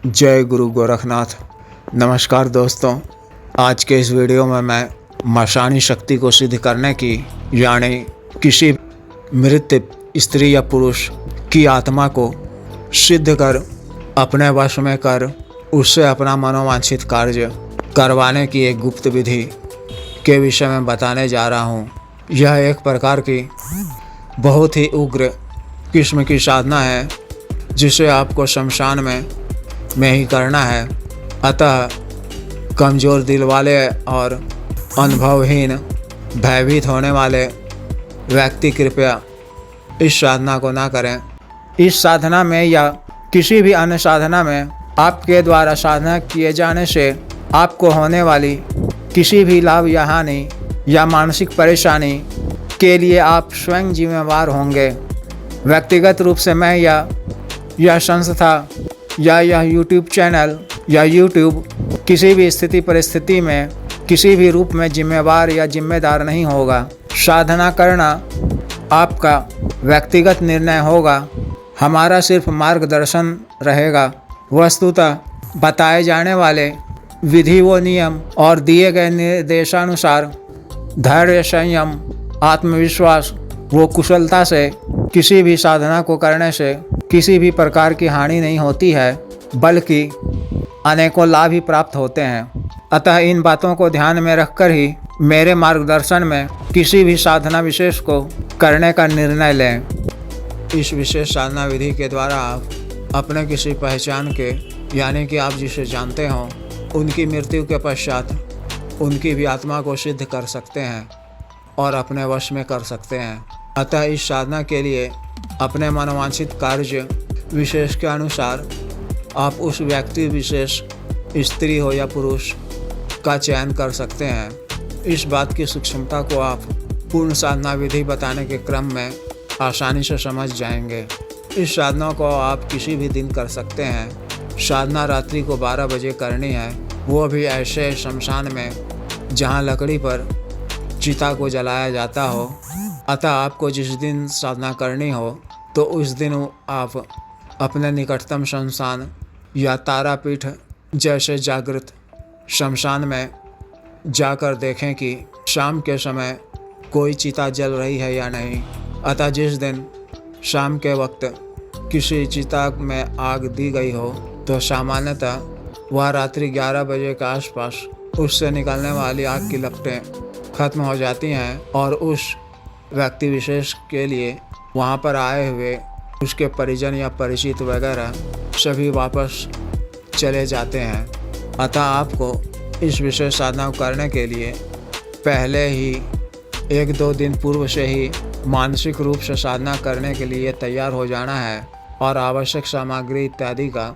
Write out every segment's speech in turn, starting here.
जय गुरु गोरखनाथ। नमस्कार दोस्तों, आज के इस वीडियो में मैं मशानी शक्ति को सिद्ध करने की यानी किसी मृत स्त्री या पुरुष की आत्मा को सिद्ध कर अपने वश में कर उससे अपना मनोवांछित कार्य करवाने की एक गुप्त विधि के विषय में बताने जा रहा हूँ। यह एक प्रकार की बहुत ही उग्र किस्म की साधना है जिसे आपको शमशान में ही करना है। अतः कमज़ोर दिल वाले और अनुभवहीन भयभीत होने वाले व्यक्ति कृपया इस साधना को ना करें। इस साधना में या किसी भी अन्य साधना में आपके द्वारा साधना किए जाने से आपको होने वाली किसी भी लाभ या हानि या मानसिक परेशानी के लिए आप स्वयं जिम्मेवार होंगे। व्यक्तिगत रूप से मैं या यह संस्था या यह यूट्यूब चैनल या यूट्यूब किसी भी स्थिति परिस्थिति में किसी भी रूप में जिम्मेवार या जिम्मेदार नहीं होगा। साधना करना आपका व्यक्तिगत निर्णय होगा, हमारा सिर्फ मार्गदर्शन रहेगा। वस्तुतः बताए जाने वाले विधि व नियम और दिए गए निर्देशानुसार धैर्य, संयम, आत्मविश्वास व कुशलता से किसी भी साधना को करने से किसी भी प्रकार की हानि नहीं होती है, बल्कि अनेकों लाभ ही प्राप्त होते हैं। अतः इन बातों को ध्यान में रखकर ही मेरे मार्गदर्शन में किसी भी साधना विशेष को करने का निर्णय लें। इस विशेष साधना विधि के द्वारा आप अपने किसी पहचान के यानी कि आप जिसे जानते हों उनकी मृत्यु के पश्चात उनकी भी आत्मा को सिद्ध कर सकते हैं और अपने वश में कर सकते हैं। अतः इस साधना के लिए अपने मनोवांछित कार्य विशेष के अनुसार आप उस व्यक्ति विशेष स्त्री हो या पुरुष का चयन कर सकते हैं। इस बात की सूक्ष्मता को आप पूर्ण साधना विधि बताने के क्रम में आसानी से समझ जाएंगे। इस साधना को आप किसी भी दिन कर सकते हैं। साधना रात्रि को 12 बजे करनी है, वो भी ऐसे शमशान में जहाँ लकड़ी पर चिता को जलाया जाता हो। अतः आपको जिस दिन साधना करनी हो तो उस दिन आप अपने निकटतम शमशान या तारापीठ जैसे जागृत शमशान में जाकर देखें कि शाम के समय कोई चिता जल रही है या नहीं। अतः जिस दिन शाम के वक्त किसी चिता में आग दी गई हो तो सामान्यतः वह रात्रि 11 बजे के आसपास उससे निकलने वाली आग की लपटें खत्म हो जाती हैं और उस व्यक्ति विशेष के लिए वहाँ पर आए हुए उसके परिजन या परिचित वगैरह सभी वापस चले जाते हैं। अतः आपको इस विशेष साधना को करने के लिए पहले ही 1-2 दिन पूर्व से ही मानसिक रूप से साधना करने के लिए तैयार हो जाना है और आवश्यक सामग्री इत्यादि का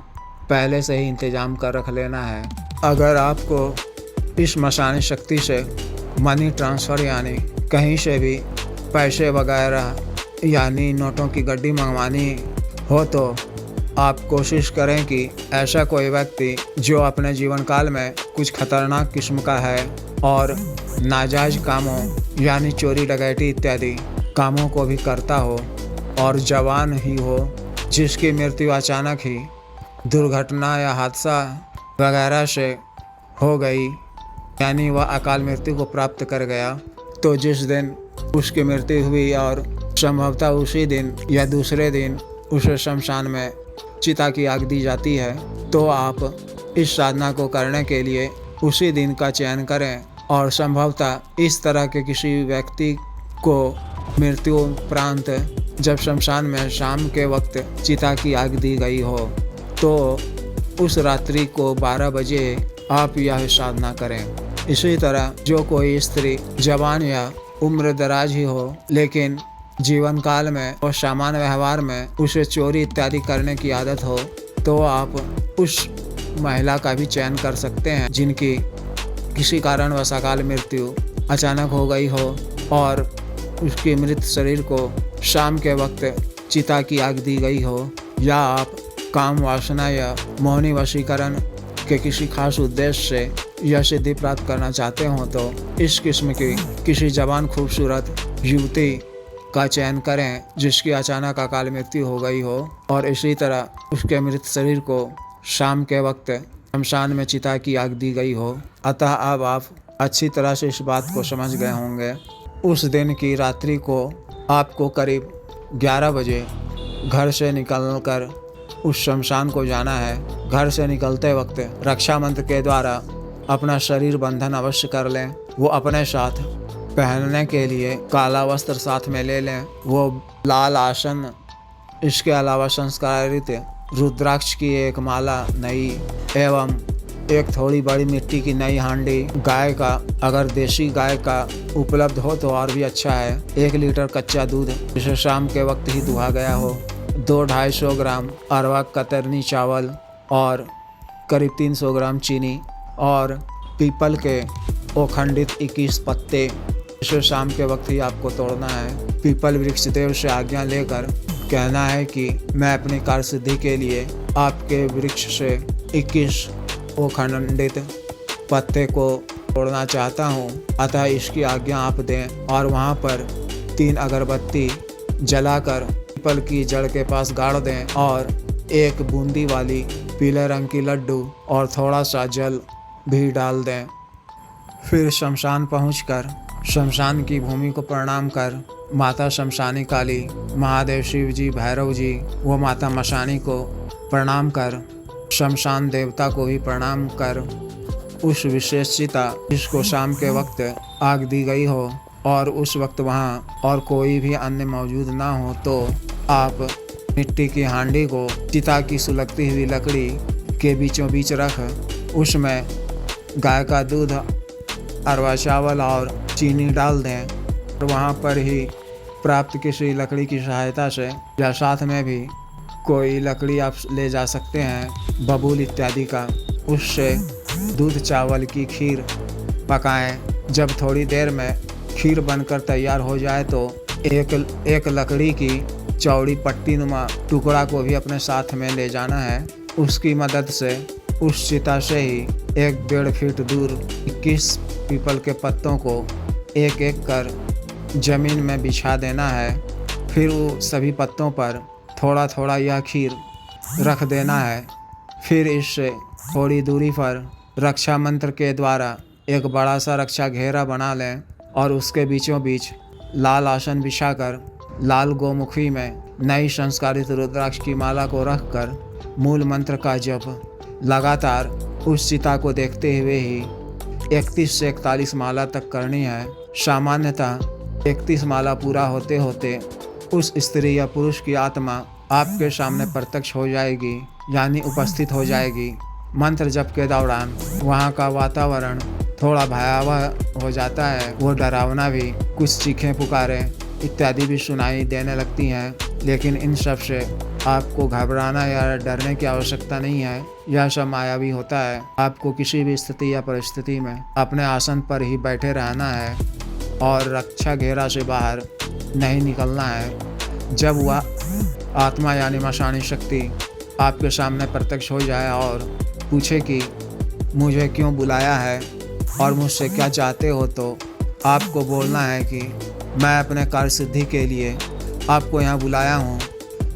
पहले से ही इंतजाम कर रख लेना है। अगर आपको इस मशानी शक्ति से मनी ट्रांसफ़र यानी कहीं से भी पैसे वगैरह यानी नोटों की गड्डी मंगवानी हो तो आप कोशिश करें कि ऐसा कोई व्यक्ति जो अपने जीवन काल में कुछ खतरनाक किस्म का है और नाजायज़ कामों यानी चोरी डकैती इत्यादि कामों को भी करता हो और जवान ही हो, जिसकी मृत्यु अचानक ही दुर्घटना या हादसा वगैरह से हो गई यानी वह अकाल मृत्यु को प्राप्त कर गया, तो जिस दिन उसकी मृत्यु हुई और संभवतः उसी दिन या दूसरे दिन उसे शमशान में चिता की आग दी जाती है, तो आप इस साधना को करने के लिए उसी दिन का चयन करें और संभवतः इस तरह के किसी व्यक्ति को मृत्यु उपरांत जब शमशान में शाम के वक्त चिता की आग दी गई हो तो उस रात्रि को 12 बजे आप यह साधना करें। इसी तरह जो कोई स्त्री जवान या उम्र दराज ही हो लेकिन जीवन काल में और सामान्य व्यवहार में उसे चोरी इत्यादि करने की आदत हो तो आप उस महिला का भी चयन कर सकते हैं जिनकी किसी कारणवश अकाल मृत्यु अचानक हो गई हो और उसके मृत शरीर को शाम के वक्त चिता की आग दी गई हो, या आप काम वासना या मोहनी वशीकरण के किसी खास उद्देश्य से यह सिद्धि प्राप्त करना चाहते हो तो इस किस्म की किसी जवान खूबसूरत युवती का चयन करें जिसकी अचानक अकाल मृत्यु हो गई हो और इसी तरह उसके मृत शरीर को शाम के वक्त शमशान में चिता की आग दी गई हो। अतः अब आप अच्छी तरह से इस बात को समझ गए होंगे। उस दिन की रात्रि को आपको करीब 11 बजे घर से निकलकर उस शमशान को जाना है। घर से निकलते वक्त रक्षा मंत्र के द्वारा अपना शरीर बंधन अवश्य कर लें। वो अपने साथ पहनने के लिए काला वस्त्र साथ में ले लें, वो लाल आसन, इसके अलावा संस्कारित रुद्राक्ष की एक माला नई एवं एक थोड़ी बड़ी मिट्टी की नई हांडी, गाय का, अगर देसी गाय का उपलब्ध हो तो और भी अच्छा है, 1 लीटर कच्चा दूध जिसे शाम के वक्त ही दुहा गया हो, 200-250 ग्राम अरवा कतरनी चावल और करीब 300 ग्राम चीनी और पीपल के अखंडित 21 पत्ते, इसे शाम के वक्त ही आपको तोड़ना है। पीपल वृक्ष देव से आज्ञा लेकर कहना है कि मैं अपनी कार्य सिद्धि के लिए आपके वृक्ष से 21 अखंडित पत्ते को तोड़ना चाहता हूँ, अतः इसकी आज्ञा आप दें। और वहाँ पर 3 अगरबत्ती जलाकर पीपल की जड़ के पास गाड़ दें और 1 बूंदी वाली पीले रंग की लड्डू और थोड़ा सा जल भी डाल दें। फिर शमशान पहुंचकर शमशान की भूमि को प्रणाम कर माता शमशानी काली, महादेव शिव जी, भैरव जी व माता मशानी को प्रणाम कर, शमशान देवता को भी प्रणाम कर, उस विशेष चिता जिसको शाम के वक्त आग दी गई हो और उस वक्त वहाँ और कोई भी अन्य मौजूद ना हो, तो आप मिट्टी की हांडी को चिता की सुलगती हुई लकड़ी के बीचों बीच रख उसमें गाय का दूध, अरवा चावल और चीनी डाल दें और वहाँ पर ही प्राप्त किसी लकड़ी की सहायता से या साथ में भी कोई लकड़ी आप ले जा सकते हैं, बबूल इत्यादि का, उससे दूध चावल की खीर पकाएं। जब थोड़ी देर में खीर बनकर तैयार हो जाए तो एक लकड़ी की चौड़ी पट्टीनुमा टुकड़ा को भी अपने साथ में ले जाना है। उसकी मदद से उस चिता से ही 1-1.5 फीट दूर 21 पीपल के पत्तों को एक एक कर जमीन में बिछा देना है। फिर वो सभी पत्तों पर थोड़ा थोड़ा यह खीर रख देना है। फिर इससे थोड़ी दूरी पर रक्षा मंत्र के द्वारा एक बड़ा सा रक्षा घेरा बना लें और उसके बीचों बीच लाल आसन बिछाकर लाल गोमुखी में नई संस्कारित रुद्राक्ष की माला को रखकर मूल मंत्र का जप लगातार उस चिता को देखते हुए ही 31 से 41 माला तक करनी है। सामान्यतः 31 माला पूरा होते होते उस स्त्री या पुरुष की आत्मा आपके सामने प्रत्यक्ष हो जाएगी, यानी उपस्थित हो जाएगी। मंत्र जप के दौरान वहाँ का वातावरण थोड़ा भयावह हो जाता है, वो डरावना भी, कुछ चीखें पुकारें इत्यादि भी सुनाई देने लगती हैं, लेकिन इन सब से आपको घबराना या डरने की आवश्यकता नहीं है। यह सब मायावी होता है। आपको किसी भी स्थिति या परिस्थिति में अपने आसन पर ही बैठे रहना है और रक्षा घेरा से बाहर नहीं निकलना है। जब वह आत्मा यानी मशानी शक्ति आपके सामने प्रत्यक्ष हो जाए और पूछे कि मुझे क्यों बुलाया है और मुझसे क्या चाहते हो, तो आपको बोलना है कि मैं अपने कार्य सिद्धि के लिए आपको यहाँ बुलाया हूँ।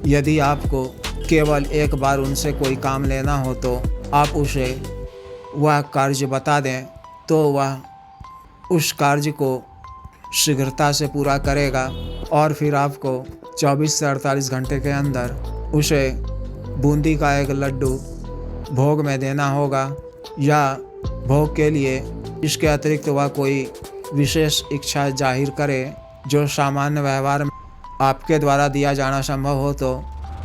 यदि आपको केवल एक बार उनसे कोई काम लेना हो तो आप उसे वह कार्य बता दें, तो वह उस कार्य को शीघ्रता से पूरा करेगा और फिर आपको 24 से 48 घंटे के अंदर उसे बूंदी का एक लड्डू भोग में देना होगा, या भोग के लिए इसके अतिरिक्त वह कोई विशेष इच्छा जाहिर करे जो सामान्य व्यवहार में आपके द्वारा दिया जाना संभव हो तो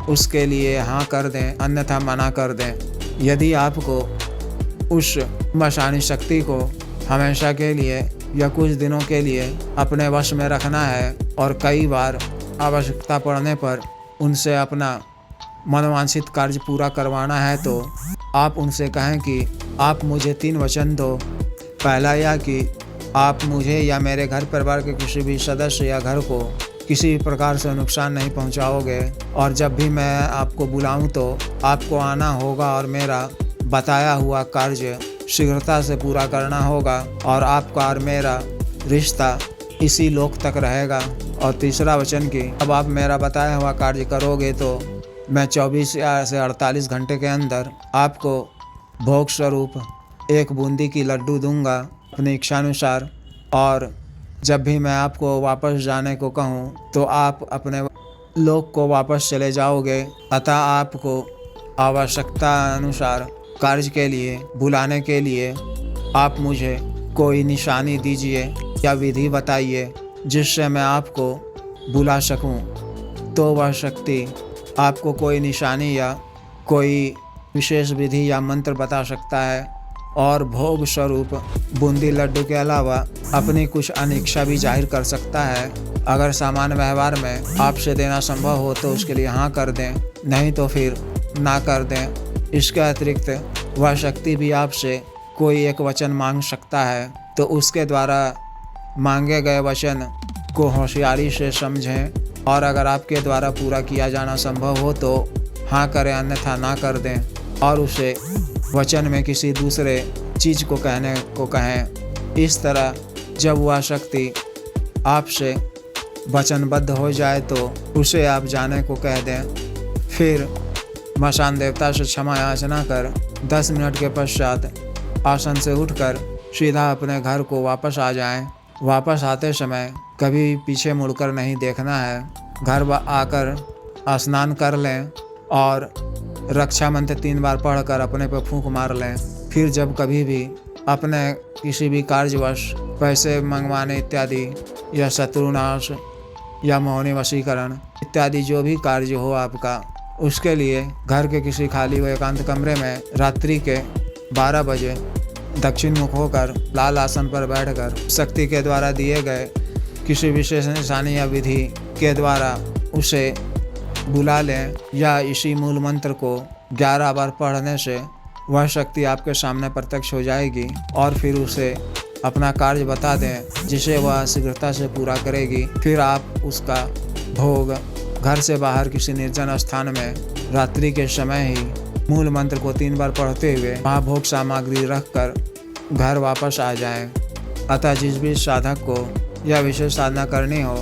उसके लिए हाँ कर दें, अन्यथा मना कर दें। यदि आपको उस मशानी शक्ति को हमेशा के लिए या कुछ दिनों के लिए अपने वश में रखना है और कई बार आवश्यकता पड़ने पर उनसे अपना मनोवांछित कार्य पूरा करवाना है, तो आप उनसे कहें कि आप मुझे 3 वचन दो। पहला यह कि आप मुझे या मेरे घर परिवार के किसी भी सदस्य या घर को किसी भी प्रकार से नुकसान नहीं पहुंचाओगे, और जब भी मैं आपको बुलाऊं तो आपको आना होगा और मेरा बताया हुआ कार्य शीघ्रता से पूरा करना होगा और आपका और मेरा रिश्ता इसी लोक तक रहेगा। और तीसरा वचन कि अब आप मेरा बताया हुआ कार्य करोगे तो मैं 24 से 48 घंटे के अंदर आपको भोग स्वरूप एक बूंदी की लड्डू दूंगा अपनी इच्छानुसार। और जब भी मैं आपको वापस जाने को कहूँ तो आप अपने लोक को वापस चले जाओगे। अतः आपको आवश्यकता अनुसार कार्य के लिए बुलाने के लिए आप मुझे कोई निशानी दीजिए या विधि बताइए जिससे मैं आपको बुला सकूं। तो वह शक्ति आपको कोई निशानी या कोई विशेष विधि या मंत्र बता सकता है और भोग स्वरूप बूंदी लड्डू के अलावा अपनी कुछ अनिच्छा भी जाहिर कर सकता है। अगर सामान्य व्यवहार में आपसे देना संभव हो तो उसके लिए हाँ कर दें, नहीं तो फिर ना कर दें। इसके अतिरिक्त वह शक्ति भी आपसे कोई एक वचन मांग सकता है, तो उसके द्वारा मांगे गए वचन को होशियारी से समझें और अगर आपके द्वारा पूरा किया जाना संभव हो तो हाँ करें, अन्यथा ना कर दें और उसे वचन में किसी दूसरे चीज़ को कहने को कहें। इस तरह जब वह शक्ति आपसे वचनबद्ध हो जाए तो उसे आप जाने को कह दें। फिर मशान देवता से क्षमा याचना कर 10 मिनट के पश्चात आसन से उठकर सीधा अपने घर को वापस आ जाएं। वापस आते समय कभी पीछे मुड़कर नहीं देखना है। घर आकर स्नान कर लें और रक्षा मंत्र 3 बार पढ़कर अपने पर फूंक मार लें। फिर जब कभी भी अपने किसी भी कार्यवश पैसे मंगवाने इत्यादि या शत्रुनाश या मोहनी वशीकरण इत्यादि जो भी कार्य हो आपका, उसके लिए घर के किसी खाली व एकांत कमरे में रात्रि के 12 बजे दक्षिण मुख होकर लाल आसन पर बैठकर शक्ति के द्वारा दिए गए किसी विशेष निशानी या विधि के द्वारा उसे बुला लें या इसी मूल मंत्र को 11 बार पढ़ने से वह शक्ति आपके सामने प्रत्यक्ष हो जाएगी और फिर उसे अपना कार्य बता दें जिसे वह शीघ्रता से पूरा करेगी। फिर आप उसका भोग घर से बाहर किसी निर्जन स्थान में रात्रि के समय ही मूल मंत्र को 3 बार पढ़ते हुए वहाँ भोग सामग्री रखकर घर वापस आ जाएं। अतः जिस भी साधक को यह विशेष साधना करनी हो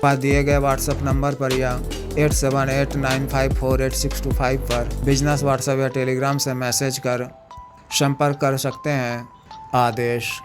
वह दिए गए व्हाट्सएप नंबर पर या 8789548625 पर बिजनेस व्हाट्सएप या टेलीग्राम से मैसेज कर संपर्क कर सकते हैं। आदेश।